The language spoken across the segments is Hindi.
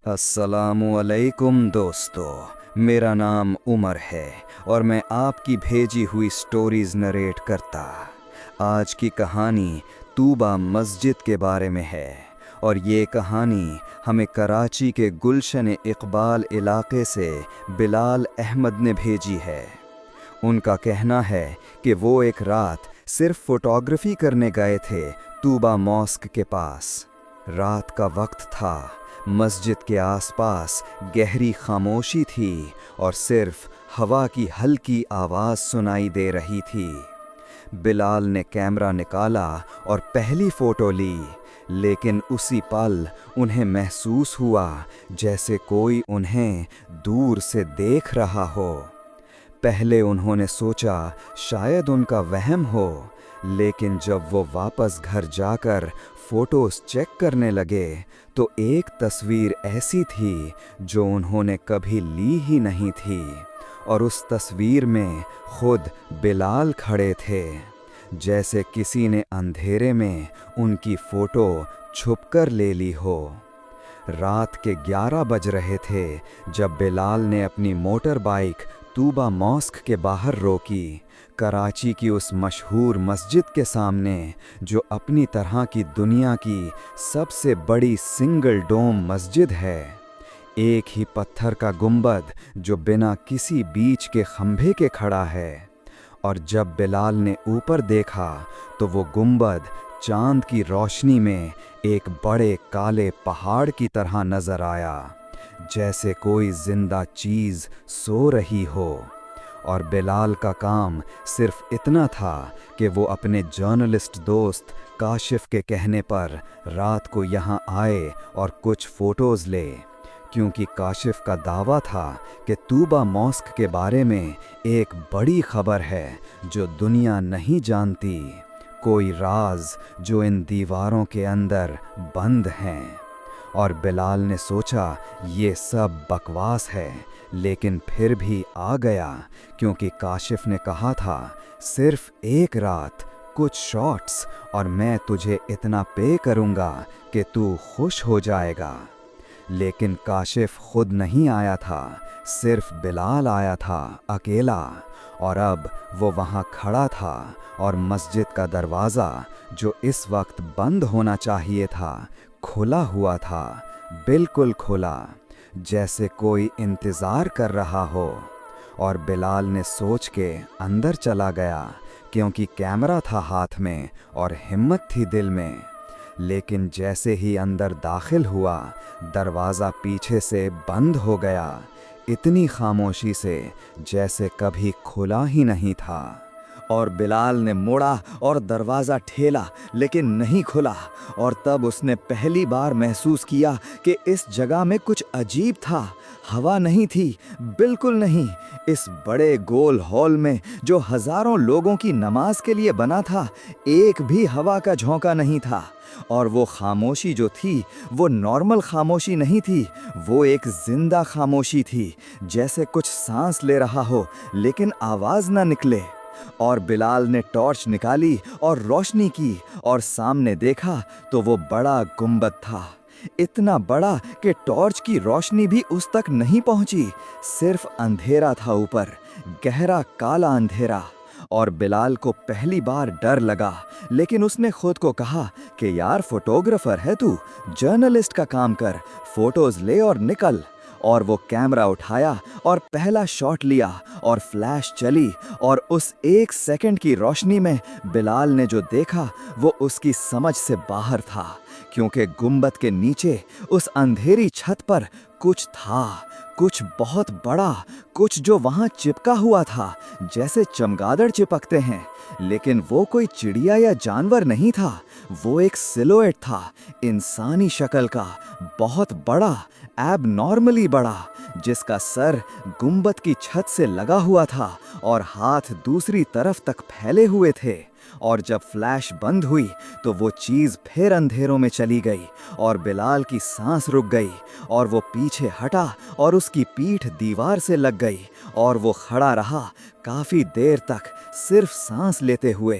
अस्सलामुअलैकुम दोस्तों, मेरा नाम उमर है और मैं आपकी भेजी हुई स्टोरीज़ नरेट करता। आज की कहानी तूबा मस्जिद के बारे में है और ये कहानी हमें कराची के गुलशन इकबाल इलाके से बिलाल अहमद ने भेजी है। उनका कहना है कि वो एक रात सिर्फ फोटोग्राफी करने गए थे तूबा मॉस्क के पास। रात का वक्त था, मस्जिद के आसपास गहरी खामोशी थी और सिर्फ हवा की हल्की आवाज़ सुनाई दे रही थी। बिलाल ने कैमरा निकाला और पहली फ़ोटो ली, लेकिन उसी पल उन्हें महसूस हुआ जैसे कोई उन्हें दूर से देख रहा हो। पहले उन्होंने सोचा शायद उनका वहम हो, लेकिन जब वो वापस घर जाकर फ़ोटोज़ चेक करने लगे तो एक तस्वीर ऐसी थी जो उन्होंने कभी ली ही नहीं थी, और उस तस्वीर में खुद बिलाल खड़े थे, जैसे किसी ने अंधेरे में उनकी फ़ोटो छुपकर ले ली हो। रात के 11 बज रहे थे जब बिलाल ने अपनी मोटर बाइक तूबा मॉस्क के बाहर रोकी, कराची की उस मशहूर मस्जिद के सामने जो अपनी तरह की दुनिया की सबसे बड़ी सिंगल डोम मस्जिद है। एक ही पत्थर का गुंबद जो बिना किसी बीच के खंभे के खड़ा है, और जब बिलाल ने ऊपर देखा तो वो गुंबद चांद की रोशनी में एक बड़े काले पहाड़ की तरह नजर आया, जैसे कोई जिंदा चीज़ सो रही हो। और बिलाल का काम सिर्फ इतना था कि वो अपने जर्नलिस्ट दोस्त काशिफ के कहने पर रात को यहाँ आए और कुछ फ़ोटोज़ ले, क्योंकि काशिफ का दावा था कि तूबा मॉस्क के बारे में एक बड़ी खबर है जो दुनिया नहीं जानती, कोई राज जो इन दीवारों के अंदर बंद हैं। और बिलाल ने सोचा ये सब बकवास है, लेकिन फिर भी आ गया, क्योंकि काशिफ ने कहा था सिर्फ एक रात, कुछ शॉट्स, और मैं तुझे इतना पे करूँगा कि तू खुश हो जाएगा। लेकिन काशिफ खुद नहीं आया था, सिर्फ बिलाल आया था अकेला, और अब वो वहाँ खड़ा था और मस्जिद का दरवाज़ा जो इस वक्त बंद होना चाहिए था खुला हुआ था, बिल्कुल खुला, जैसे कोई इंतज़ार कर रहा हो। और बिलाल ने सोच के अंदर चला गया, क्योंकि कैमरा था हाथ में और हिम्मत थी दिल में। लेकिन जैसे ही अंदर दाखिल हुआ, दरवाज़ा पीछे से बंद हो गया, इतनी खामोशी से जैसे कभी खुला ही नहीं था। और बिलाल ने मुड़ा और दरवाज़ा ठेला, लेकिन नहीं खुला। और तब उसने पहली बार महसूस किया कि इस जगह में कुछ अजीब था। हवा नहीं थी, बिल्कुल नहीं। इस बड़े गोल हॉल में जो हज़ारों लोगों की नमाज के लिए बना था, एक भी हवा का झोंका नहीं था। और वो खामोशी जो थी वो नॉर्मल खामोशी नहीं थी, वो एक जिंदा खामोशी थी, जैसे कुछ सांस ले रहा हो लेकिन आवाज़ ना निकले। और बिलाल ने टॉर्च निकाली और रोशनी की, और सामने देखा तो वो बड़ा गुंबद था, इतना बड़ा कि टॉर्च की रोशनी भी उस तक नहीं पहुंची, सिर्फ अंधेरा था ऊपर, गहरा काला अंधेरा। और बिलाल को पहली बार डर लगा, लेकिन उसने खुद को कहा कि यार फोटोग्राफर है तू, जर्नलिस्ट का काम कर, फोटोज ले और निकल। और वो कैमरा उठाया और पहला शॉट लिया, और फ्लैश चली, और उस एक सेकंड की रोशनी में बिलाल ने जो देखा वो उसकी समझ से बाहर था, क्योंकि गुंबद के नीचे उस अंधेरी छत पर कुछ था, कुछ बहुत बड़ा, कुछ जो वहाँ चिपका हुआ था जैसे चमगादड़ चिपकते हैं। लेकिन वो कोई चिड़िया या जानवर नहीं था, वो एक सिलुएट था, इंसानी शक्ल का, बहुत बड़ा, एबनॉर्मली बड़ा, जिसका सर गुंबद की छत से लगा हुआ था और हाथ दूसरी तरफ तक फैले हुए थे। और जब फ्लैश बंद हुई तो वो चीज़ फिर अंधेरों में चली गई, और बिलाल की सांस रुक गई, और वो पीछे हटा और उसकी पीठ दीवार से लग गई, और वो खड़ा रहा काफ़ी देर तक सिर्फ सांस लेते हुए।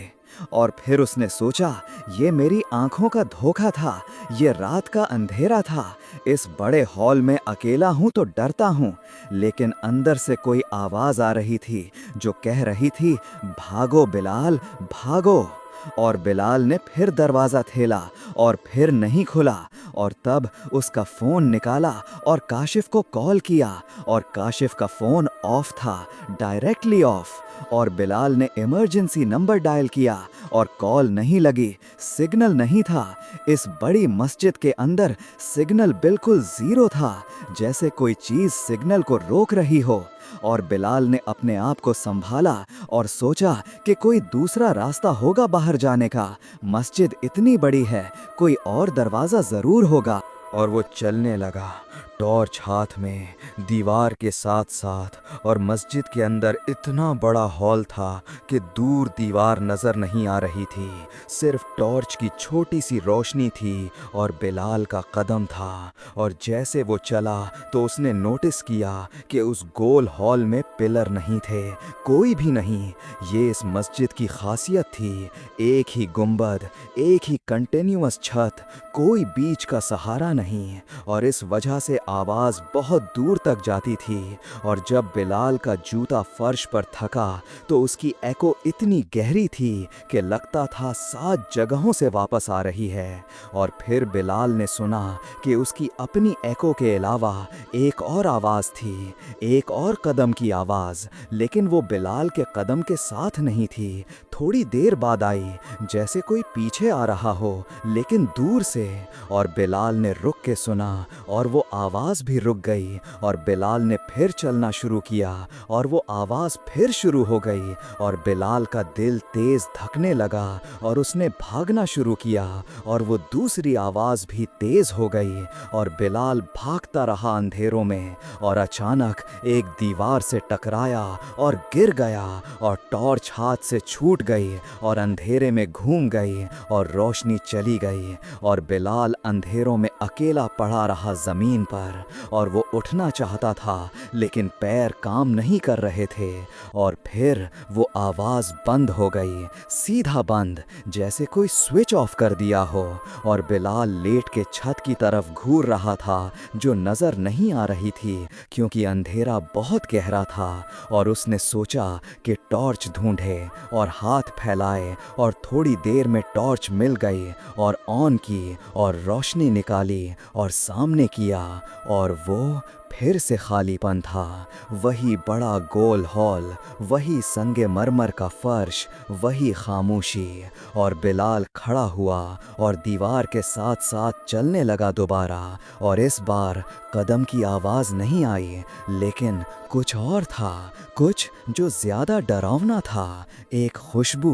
और फिर उसने सोचा, ये मेरी आंखों का धोखा था, ये रात का अंधेरा था। इस बड़े हॉल में अकेला हूँ तो डरता हूँ, लेकिन अंदर से कोई आवाज़ आ रही थी जो कह रही थी, भागो बिलाल, भागो। और बिलाल ने फिर दरवाज़ा ठेला और फिर नहीं खुला। और तब उसका फ़ोन निकाला और काशिफ को कॉल किया, और काशिफ का फ़ोन ऑफ था, डायरेक्टली ऑफ। और बिलाल ने इमरजेंसी नंबर डायल किया और कॉल नहीं लगी, सिग्नल नहीं था। इस बड़ी मस्जिद के अंदर सिग्नल बिल्कुल ज़ीरो था, जैसे कोई चीज़ सिग्नल को रोक रही हो। और बिलाल ने अपने आप को संभाला और सोचा कि कोई दूसरा रास्ता होगा बाहर जाने का। मस्जिद इतनी बड़ी है, कोई और दरवाज़ा ज़रूर होगा। और वो चलने लगा, टॉर्च हाथ में, दीवार के साथ साथ। और मस्जिद के अंदर इतना बड़ा हॉल था कि दूर दीवार नज़र नहीं आ रही थी, सिर्फ टॉर्च की छोटी सी रोशनी थी और बिलाल का कदम था। और जैसे वो चला तो उसने नोटिस किया कि उस गोल हॉल में पिलर नहीं थे, कोई भी नहीं। ये इस मस्जिद की खासियत थी, एक ही गुंबद, एक ही कंटिन्यूअस छत, कोई बीच का सहारा नहीं। और इस वजह से आवाज़ बहुत दूर तक जाती थी। और जब बिलाल का जूता फर्श पर थका तो उसकी एको इतनी गहरी थी कि लगता था 7 जगहों से वापस आ रही है। और फिर बिलाल ने सुना कि उसकी अपनी एको के अलावा एक और आवाज़ थी, एक और कदम की आवाज़, लेकिन वो बिलाल के कदम के साथ नहीं थी। थोड़ी देर बाद आई, जैसे कोई पीछे आ रहा हो, लेकिन दूर से। और बिलाल ने रुक के सुना और वो आवाज़ भी रुक गई। और बिलाल ने फिर चलना शुरू किया और वो आवाज़ फिर शुरू हो गई। और बिलाल का दिल तेज़ धकने लगा और उसने भागना शुरू किया। और वो दूसरी आवाज़ भी तेज़ हो गई और बिलाल भागता रहा अंधेरों में। और अचानक एक दीवार से टकराया और गिर गया और टॉर्च हाथ से छूट गई और अंधेरे में घूम गई और रोशनी चली गई। और बिलाल अंधेरों में अकेला पड़ा रहा ज़मीन पर। और वो उठना चाहता था लेकिन पैर काम नहीं कर रहे थे। और फिर वो आवाज़ बंद हो गई, सीधा बंद, जैसे कोई स्विच ऑफ कर दिया हो। और बिलाल लेट के छत की तरफ घूर रहा था जो नज़र नहीं आ रही थी क्योंकि अंधेरा बहुत गहरा था। और उसने सोचा कि टॉर्च ढूंढे और हाथ फैलाए और थोड़ी देर में टॉर्च मिल गई और ऑन की और रोशनी निकाली और सामने किया। और वो फिर से खालीपन था, वही बड़ा गोल हॉल, वही संगे मरमर का फर्श, वही खामोशी। और बिलाल खड़ा हुआ और दीवार के साथ साथ चलने लगा दोबारा। और इस बार कदम की आवाज़ नहीं आई, लेकिन कुछ और था, कुछ जो ज़्यादा डरावना था। एक खुशबू,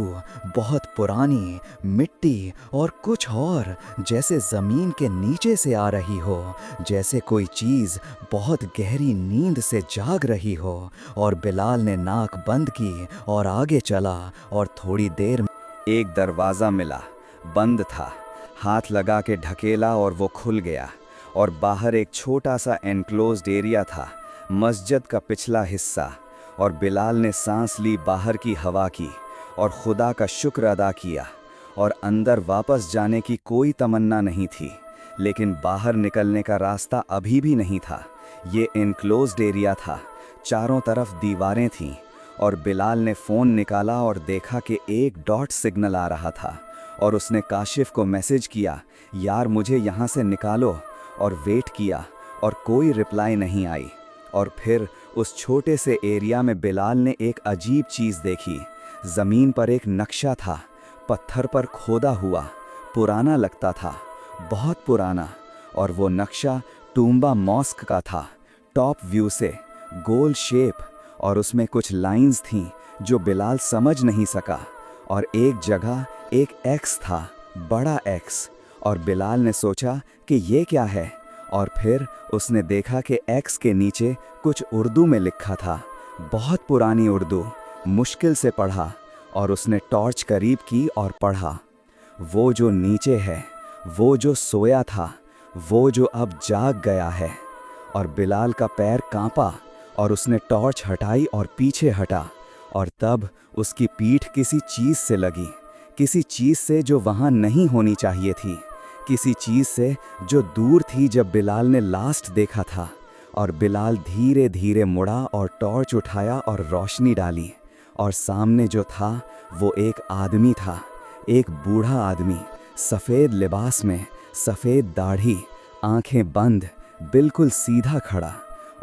बहुत पुरानी, मिट्टी और कुछ और, जैसे ज़मीन के नीचे से आ रही हो, जैसे कोई चीज़ बहुत गहरी नींद से जाग रही हो। और बिलाल ने नाक बंद की और आगे चला। और थोड़ी देर में एक दरवाज़ा मिला, बंद था। हाथ लगा के ढकेला और वो खुल गया। और बाहर एक छोटा सा एनक्लोज्ड एरिया था, मस्जिद का पिछला हिस्सा। और बिलाल ने सांस ली बाहर की हवा की और खुदा का शुक्र अदा किया। और अंदर वापस जाने की कोई तमन्ना नहीं थी, लेकिन बाहर निकलने का रास्ता अभी भी नहीं था। ये एनक्लोज्ड एरिया था, चारों तरफ दीवारें थीं। और बिलाल ने फ़ोन निकाला और देखा कि एक डॉट सिग्नल आ रहा था। और उसने काशिफ को मैसेज किया, यार मुझे यहाँ से निकालो। और वेट किया और कोई रिप्लाई नहीं आई। और फिर उस छोटे से एरिया में बिलाल ने एक अजीब चीज़ देखी। ज़मीन पर एक नक्शा था, पत्थर पर खोदा हुआ, पुराना लगता था, बहुत पुराना। और वो नक्शा टूम्बा मॉस्क का था, टॉप व्यू से, गोल शेप। और उसमें कुछ लाइंस थीं जो बिलाल समझ नहीं सका। और एक जगह एक एक्स था, बड़ा एक्स। और बिलाल ने सोचा कि ये क्या है। और फिर उसने देखा कि एक्स के नीचे कुछ उर्दू में लिखा था, बहुत पुरानी उर्दू, मुश्किल से पढ़ा। और उसने टॉर्च करीब की और पढ़ा, वो जो नीचे है, वो जो सोया था, वो जो अब जाग गया है। और बिलाल का पैर कांपा और उसने टॉर्च हटाई और पीछे हटा। और तब उसकी पीठ किसी चीज़ से लगी, किसी चीज़ से जो वहाँ नहीं होनी चाहिए थी, किसी चीज़ से जो दूर थी जब बिलाल ने लास्ट देखा था। और बिलाल धीरे धीरे मुड़ा और टॉर्च उठाया और रोशनी डाली, और सामने जो था वो एक आदमी था, एक बूढ़ा आदमी, सफ़ेद लिबास में, सफ़ेद दाढ़ी, आंखें बंद, बिल्कुल सीधा खड़ा।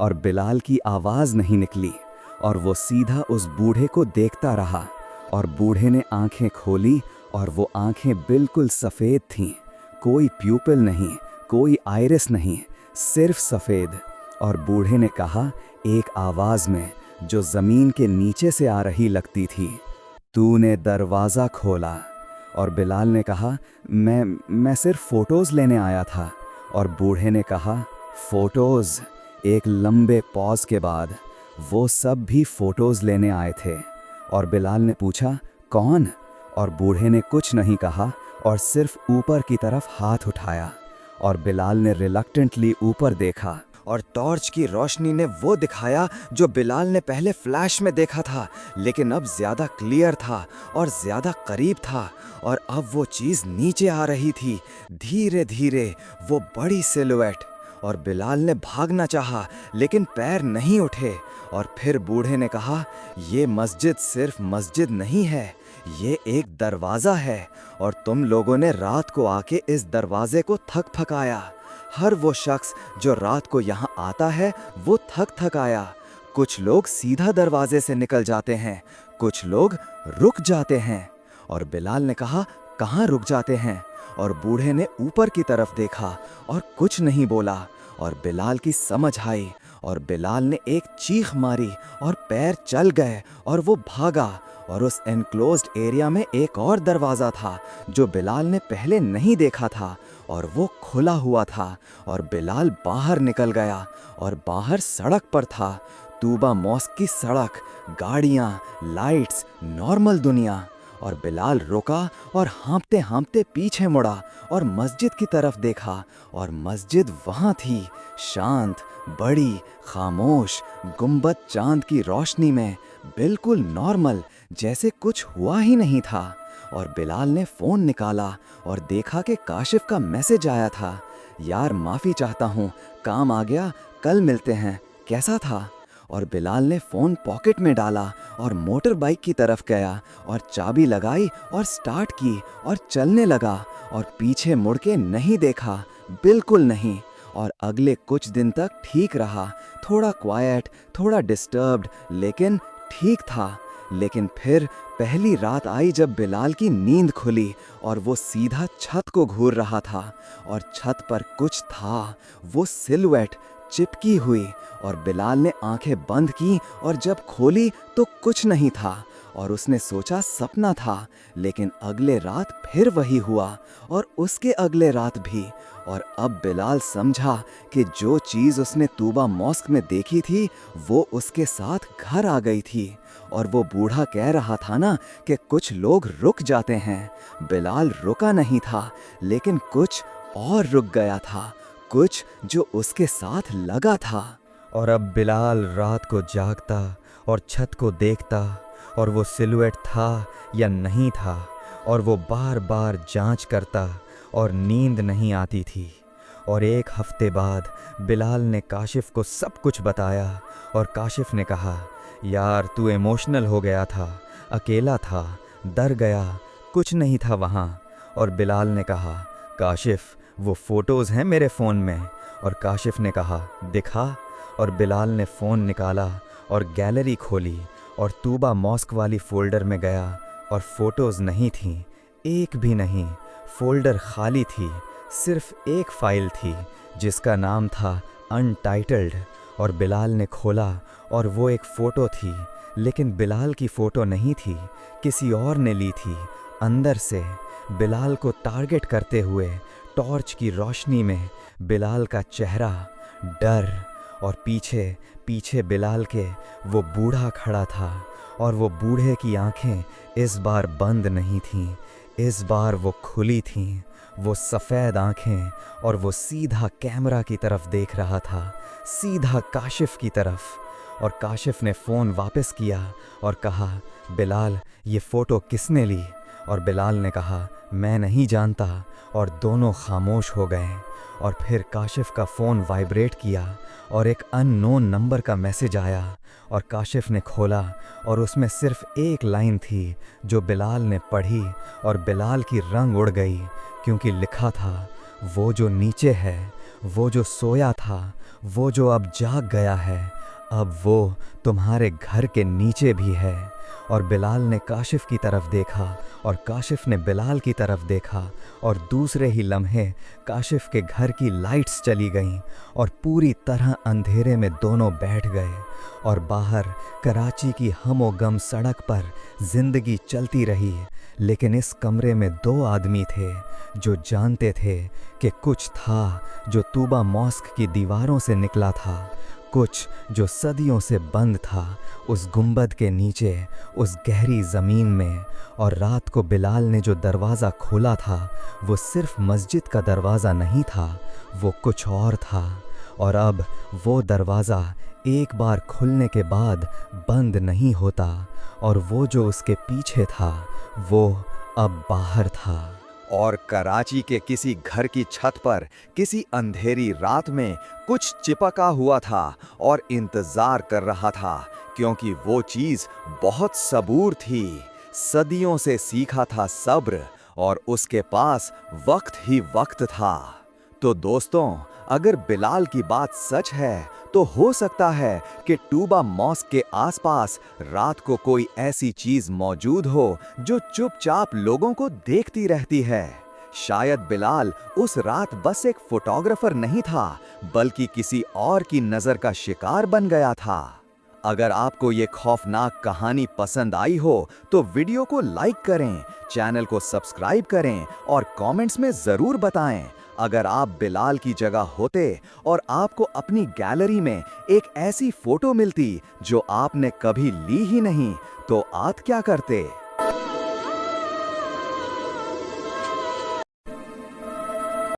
और बिलाल की आवाज़ नहीं निकली, और वो सीधा उस बूढ़े को देखता रहा। और बूढ़े ने आंखें खोली, और वो आंखें बिल्कुल सफ़ेद थीं, कोई प्यूपिल नहीं, कोई आइरिस नहीं, सिर्फ सफ़ेद। और बूढ़े ने कहा एक आवाज़ में जो ज़मीन के नीचे से आ रही लगती थी, तूने दरवाज़ा खोला। और बिलाल ने कहा मैं सिर्फ फ़ोटोज़ लेने आया था। और बूढ़े ने कहा फ़ोटोज़। एक लंबे पॉज के बाद वो सब भी फ़ोटोज़ लेने आए थे। और बिलाल ने पूछा कौन? और बूढ़े ने कुछ नहीं कहा और सिर्फ ऊपर की तरफ हाथ उठाया। और बिलाल ने रिलक्टेंटली ऊपर देखा, और टॉर्च की रोशनी ने वो दिखाया जो बिलाल ने पहले फ्लैश में देखा था, लेकिन अब ज़्यादा क्लियर था और ज़्यादा करीब था। और अब वो चीज़ नीचे आ रही थी, धीरे धीरे, वो बड़ी सिलुएट। और बिलाल ने भागना चाहा, लेकिन पैर नहीं उठे। और फिर बूढ़े ने कहा ये मस्जिद सिर्फ मस्जिद नहीं है, ये एक दरवाज़ा है, और तुम लोगों ने रात को आके इस दरवाजे को थक थकाया। हर वो शख्स जो रात को यहाँ आता है वो थक थक आया। कुछ लोग सीधा दरवाजे से निकल जाते हैं, कुछ लोग रुक जाते हैं। और बिलाल ने कहा कहाँ रुक जाते हैं? और बूढ़े ने ऊपर की तरफ देखा और कुछ नहीं बोला। और बिलाल की समझ आई, और बिलाल ने एक चीख मारी और पैर चल गए और वो भागा। और उस एनक्लोज्ड एरिया में एक और दरवाज़ा था जो बिलाल ने पहले नहीं देखा था, और वो खुला हुआ था। और बिलाल बाहर निकल गया, और बाहर सड़क पर था, तूबा मॉस्क की सड़क, गाड़ियाँ, लाइट्स, नॉर्मल दुनिया। और बिलाल रुका और हाँफते हाँफते पीछे मुड़ा और मस्जिद की तरफ देखा। और मस्जिद वहाँ थी, शांत, बड़ी, खामोश, गुंबद चांद की रोशनी में, बिल्कुल नॉर्मल, जैसे कुछ हुआ ही नहीं था। और बिलाल ने फ़ोन निकाला और देखा कि काशिफ का मैसेज आया था, यार माफ़ी चाहता हूँ, काम आ गया, कल मिलते हैं, कैसा था? और बिलाल ने फ़ोन पॉकेट में डाला और मोटर बाइक की तरफ गया और चाबी लगाई और स्टार्ट की और चलने लगा। और पीछे मुड़ के नहीं देखा, बिल्कुल नहीं। और अगले कुछ दिन तक ठीक रहा, थोड़ा क्वाइट, थोड़ा डिस्टर्ब्ड, लेकिन ठीक था। लेकिन फिर पहली रात आई जब बिलाल की नींद खुली और वो सीधा छत को घूर रहा था। और छत पर कुछ था, वो सिलुएट चिपकी हुई। और बिलाल ने आंखें बंद की और जब खोली तो कुछ नहीं था। और उसने सोचा सपना था, लेकिन अगले रात फिर वही हुआ, और उसके अगले रात भी। और अब बिलाल समझा कि जो चीज़ उसने तूबा मॉस्क में देखी थी वो उसके साथ घर आ गई थी। और वो बूढ़ा कह रहा था ना कि कुछ लोग रुक जाते हैं, बिलाल रुका नहीं था, लेकिन कुछ और रुक गया था, कुछ जो उसके साथ लगा था। और अब बिलाल रात को जागता और छत को देखता, और वो सिलुएट था या नहीं था, और वो बार बार जांच करता, और नींद नहीं आती थी। और एक हफ्ते बाद बिलाल ने काशिफ को सब कुछ बताया, और काशिफ ने कहा यार तू इमोशनल हो गया था, अकेला था, डर गया, कुछ नहीं था वहाँ। और बिलाल ने कहा काशिफ वो फ़ोटोज़ हैं मेरे फ़ोन में। और काशिफ ने कहा दिखा। और बिलाल ने फ़ोन निकाला और गैलरी खोली और तूबा मॉस्क वाली फ़ोल्डर में गया, और फ़ोटोज़ नहीं थीं, एक भी नहीं। फ़ोल्डर खाली थी, सिर्फ एक फ़ाइल थी जिसका नाम था अनटाइटल्ड। और बिलाल ने खोला और वो एक फ़ोटो थी, लेकिन बिलाल की फ़ोटो नहीं थी, किसी और ने ली थी अंदर से, बिलाल को टारगेट करते हुए। टॉर्च की रोशनी में बिलाल का चेहरा, डर, और पीछे पीछे बिलाल के वो बूढ़ा खड़ा था। और वो बूढ़े की आंखें इस बार बंद नहीं थीं, इस बार वो खुली थीं, वो सफ़ेद आंखें। और वो सीधा कैमरा की तरफ देख रहा था, सीधा काशिफ की तरफ। और काशिफ ने फ़ोन वापस किया और कहा बिलाल ये फ़ोटो किसने ली? और बिलाल ने कहा, मैं नहीं जानता, और दोनों खामोश हो गए। और फिर काशिफ का फ़ोन वाइब्रेट किया और एक अननोन नंबर का मैसेज आया, और काशिफ ने खोला और उसमें सिर्फ एक लाइन थी जो बिलाल ने पढ़ी, और बिलाल की रंग उड़ गई, क्योंकि लिखा था, वो जो नीचे है, वो जो सोया था, वो जो अब जाग गया है, अब वो तुम्हारे घर के नीचे भी है। और बिलाल ने काशिफ की तरफ देखा और काशिफ ने बिलाल की तरफ देखा, और दूसरे ही लम्हे काशिफ के घर की लाइट्स चली गईं और पूरी तरह अंधेरे में दोनों बैठ गए। और बाहर कराची की हमो गम सड़क पर जिंदगी चलती रही, लेकिन इस कमरे में दो आदमी थे जो जानते थे कि कुछ था जो तूबा मॉस्क की दीवारों से निकला था, कुछ जो सदियों से बंद था उस गुंबद के नीचे, उस गहरी ज़मीन में। और रात को बिलाल ने जो दरवाज़ा खोला था वो सिर्फ मस्जिद का दरवाज़ा नहीं था, वो कुछ और था। और अब वो दरवाज़ा एक बार खुलने के बाद बंद नहीं होता, और वो जो उसके पीछे था वो अब बाहर था। और कराची के किसी घर की छत पर किसी अंधेरी रात में कुछ चिपका हुआ था और इंतजार कर रहा था, क्योंकि वो चीज बहुत सबूर थी, सदियों से सीखा था सब्र, और उसके पास वक्त ही वक्त था। तो दोस्तों, अगर बिलाल की बात सच है तो हो सकता है कि टूबा मॉस्क के आसपास रात को कोई ऐसी चीज मौजूद हो जो चुपचाप लोगों को देखती रहती है। शायद बिलाल उस रात बस एक फोटोग्राफर नहीं था, बल्कि किसी और की नजर का शिकार बन गया था। अगर आपको ये खौफनाक कहानी पसंद आई हो तो वीडियो को लाइक करें, चैनल को सब्सक्राइब करें और कमेंट्स में ज़रूर बताएं। अगर आप बिलाल की जगह होते और आपको अपनी गैलरी में एक ऐसी फोटो मिलती जो आपने कभी ली ही नहीं, तो आप क्या करते?